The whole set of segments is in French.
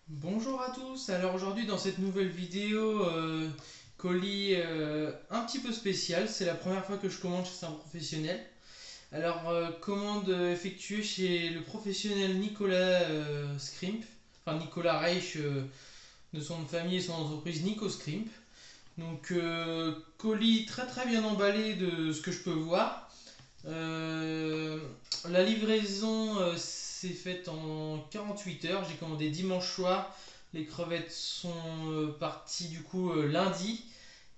Bonjour à tous, alors aujourd'hui dans cette nouvelle vidéo colis un petit peu spécial, c'est la première fois que je commande chez un professionnel. Alors commande effectuée chez le professionnel Nicolas Scrimp, enfin Nicolas Reich de son nom de famille et son entreprise Nico Scrimp. Donc colis très très bien emballé de ce que je peux voir. La livraison s'est faite en 48 heures. J'ai commandé dimanche soir. Les crevettes sont parties du coup lundi.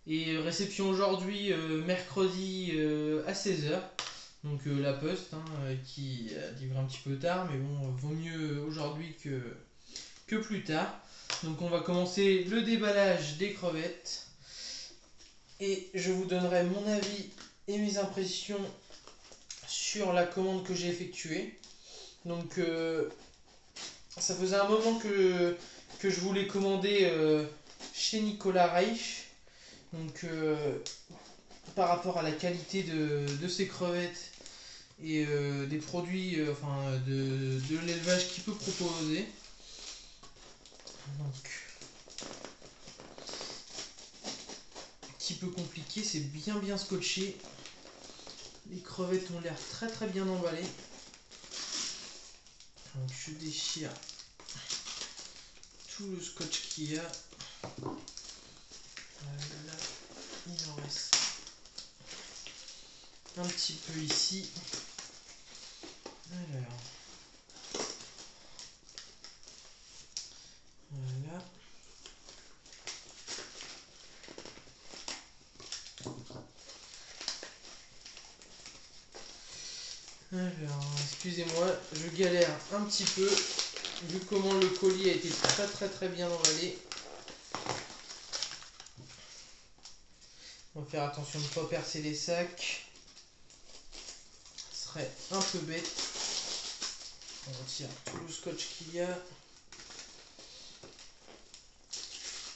Et réception aujourd'hui, mercredi à 16 heures. Donc la poste qui livre un petit peu tard. Mais bon, vaut mieux aujourd'hui que plus tard. Donc on va commencer le déballage des crevettes. Et je vous donnerai mon avis et mes impressions sur la commande que j'ai effectuée. Donc ça faisait un moment que je voulais commander chez Nicolas Reich. Donc par rapport à la qualité de ses crevettes et des produits, de l'élevage qu'il peut proposer. Donc un petit peu compliqué, c'est bien scotché. Les crevettes ont l'air très très bien emballées. Donc je déchire tout le scotch qu'il y a. Là, il en reste un petit peu ici. Alors, voilà. Alors, excusez-moi, je galère un petit peu, vu comment le colis a été très bien emballé. On va faire attention de ne pas percer les sacs. Ce serait un peu bête. On retire tout le scotch qu'il y a.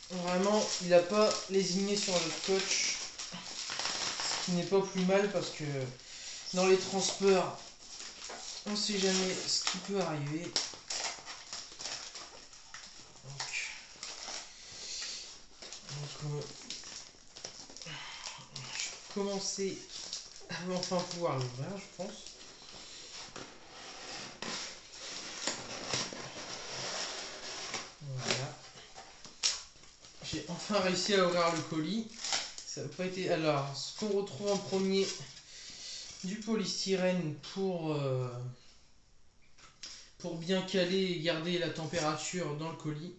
Vraiment, il n'a pas lésiné sur le scotch. Ce qui n'est pas plus mal parce que dans les transports, on ne sait jamais ce qui peut arriver. Donc je vais commencer à enfin pouvoir l'ouvrir, je pense. Voilà. J'ai enfin réussi à ouvrir le colis. Ça n'a pas été. Alors, ce qu'on retrouve en premier, du polystyrène pour bien caler et garder la température dans le colis.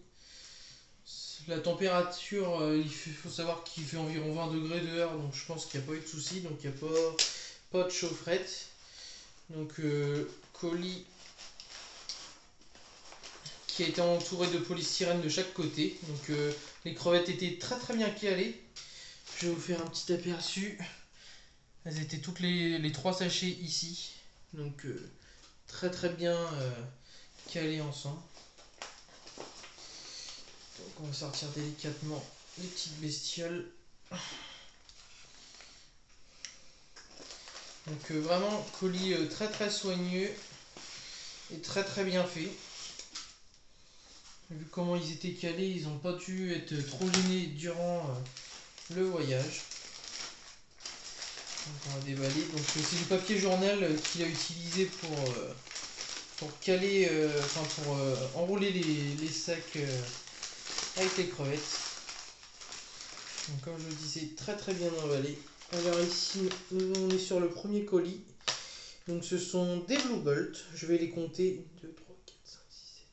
La température, il faut savoir qu'il fait environ 20 degrés dehors, donc je pense qu'il n'y a pas eu de souci, donc il n'y a pas de chaufferette. Donc colis qui a été entouré de polystyrène de chaque côté. Donc les crevettes étaient très bien calées. Je vais vous faire un petit aperçu. Elles étaient toutes les 3 sachets ici. Donc très bien calées ensemble. Donc on va sortir délicatement les petites bestioles. Donc vraiment colis très soigneux et très bien fait. Vu comment ils étaient calés, ils n'ont pas dû être trop gênés durant le voyage. Donc on va déballer. Donc c'est du papier journal qu'il a utilisé pour caler, pour enrouler les sacs avec les crevettes. Donc comme je le disais, très bien emballé. Alors ici, on est sur le premier colis. Donc ce sont des Blue Bolt. Je vais les compter. 1, 2, 3, 4, 5, 6,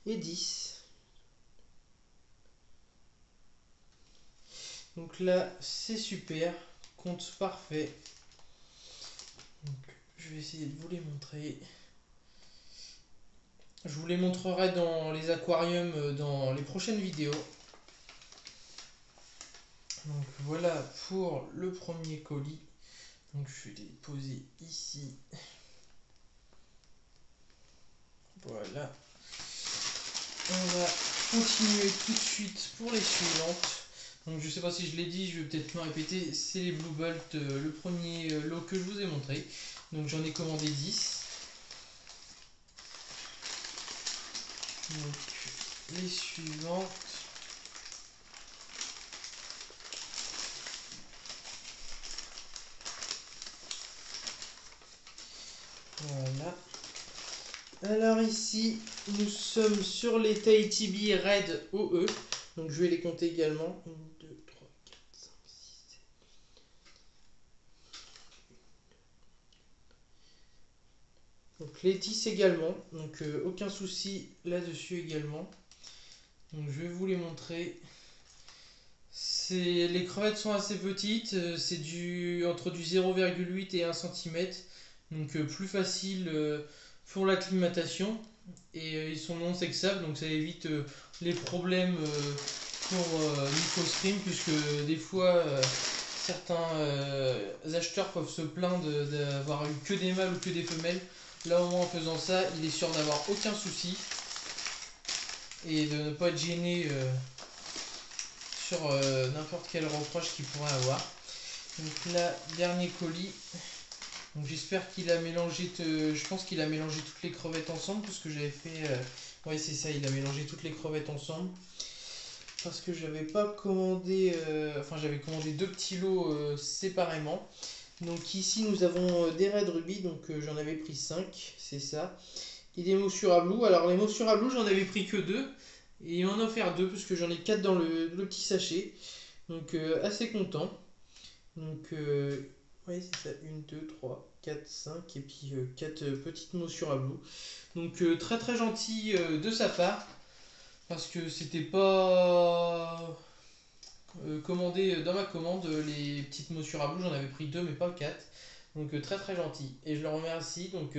7, 8, 9 et 10. Donc là, c'est super. Compte parfait. Donc, je vais essayer de vous les montrer. Je vous les montrerai dans les aquariums dans les prochaines vidéos. Donc voilà pour le premier colis. Donc je vais les poser ici. Voilà. On va continuer tout de suite pour les suivantes. Donc je sais pas si je l'ai dit, je vais peut-être me répéter, c'est les Blue Bolt, le premier lot que je vous ai montré. Donc j'en ai commandé 10. Donc les suivantes. Voilà. Alors ici, nous sommes sur les Tahiti Red OE. Donc je vais les compter également. 1, 2, 3, 4, 5, 6, 7. Donc les 10 également. Donc aucun souci là-dessus également. Donc je vais vous les montrer. Les crevettes sont assez petites. C'est entre du 0,8 et 1 cm. Donc plus facile pour l'acclimatation. Et ils sont non sexables, donc ça évite les problèmes pour NicoScream, puisque des fois certains acheteurs peuvent se plaindre d'avoir eu que des mâles ou que des femelles. Là au moins en faisant ça, il est sûr d'avoir aucun souci et de ne pas être gêné sur n'importe quel reproche qu'il pourrait avoir. Donc là, dernier colis. Donc j'espère qu'il a mélangé, je pense qu'il a mélangé toutes les crevettes ensemble, parce que j'avais fait, ouais c'est ça, il a mélangé toutes les crevettes ensemble, parce que j'avais pas commandé, enfin j'avais commandé 2 petits lots séparément. Donc ici nous avons des Red Ruby, donc j'en avais pris 5, c'est ça, et des Mossura Blue. Alors les Mossura Blue j'en avais pris que 2, et il m'en a offert 2, parce que j'en ai 4 dans le petit sachet, donc assez content. Donc oui, c'est ça, 1, 2, 3, 4, 5, et puis 4 petites Mossura Blue. Donc très très gentil de sa part, parce que c'était pas commandé dans ma commande, les petites Mossura Blue, j'en avais pris 2 mais pas 4. Donc très très gentil, et je le remercie. Donc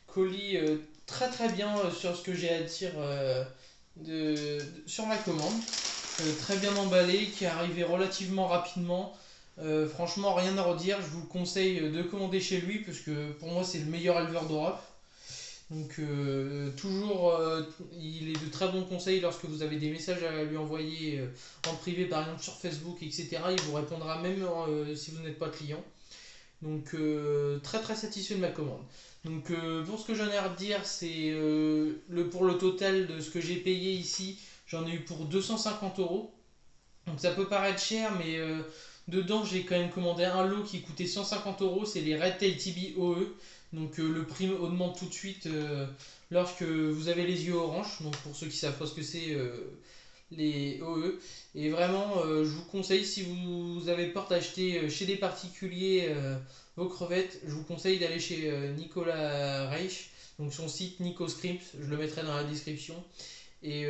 colis très très bien sur ce que j'ai à dire sur ma commande. Très bien emballé, qui est arrivé relativement rapidement. Franchement, rien à redire. Je vous conseille de commander chez lui, parce que pour moi, c'est le meilleur éleveur d'Europe. Donc, toujours, il est de très bons conseils lorsque vous avez des messages à lui envoyer en privé, par exemple sur Facebook, etc. Il vous répondra même si vous n'êtes pas client. Donc, très très satisfait de ma commande. Donc, pour ce que j'en ai à redire, c'est pour le total de ce que j'ai payé ici, j'en ai eu pour 250 euros. Donc ça peut paraître cher, mais dedans j'ai quand même commandé un lot qui coûtait 150 euros, c'est les Red Tail TB OE. Donc le prix augmente tout de suite lorsque vous avez les yeux orange. Donc pour ceux qui savent pas ce que c'est les OE. Et vraiment, je vous conseille, si vous avez peur d'acheter chez des particuliers vos crevettes, je vous conseille d'aller chez Nicolas Reich, donc son site NicoScript, je le mettrai dans la description. Et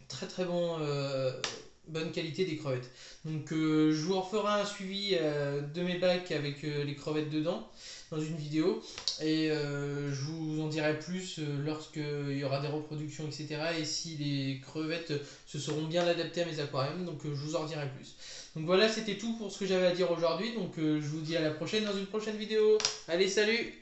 très très bonne qualité des crevettes. Donc je vous referai un suivi de mes bacs avec les crevettes dedans dans une vidéo, et je vous en dirai plus lorsqu'il y aura des reproductions, etc. et si les crevettes se seront bien adaptées à mes aquariums. Donc je vous en dirai plus. Donc voilà, c'était tout pour ce que j'avais à dire aujourd'hui. Donc je vous dis à la prochaine dans une prochaine vidéo. Allez, salut!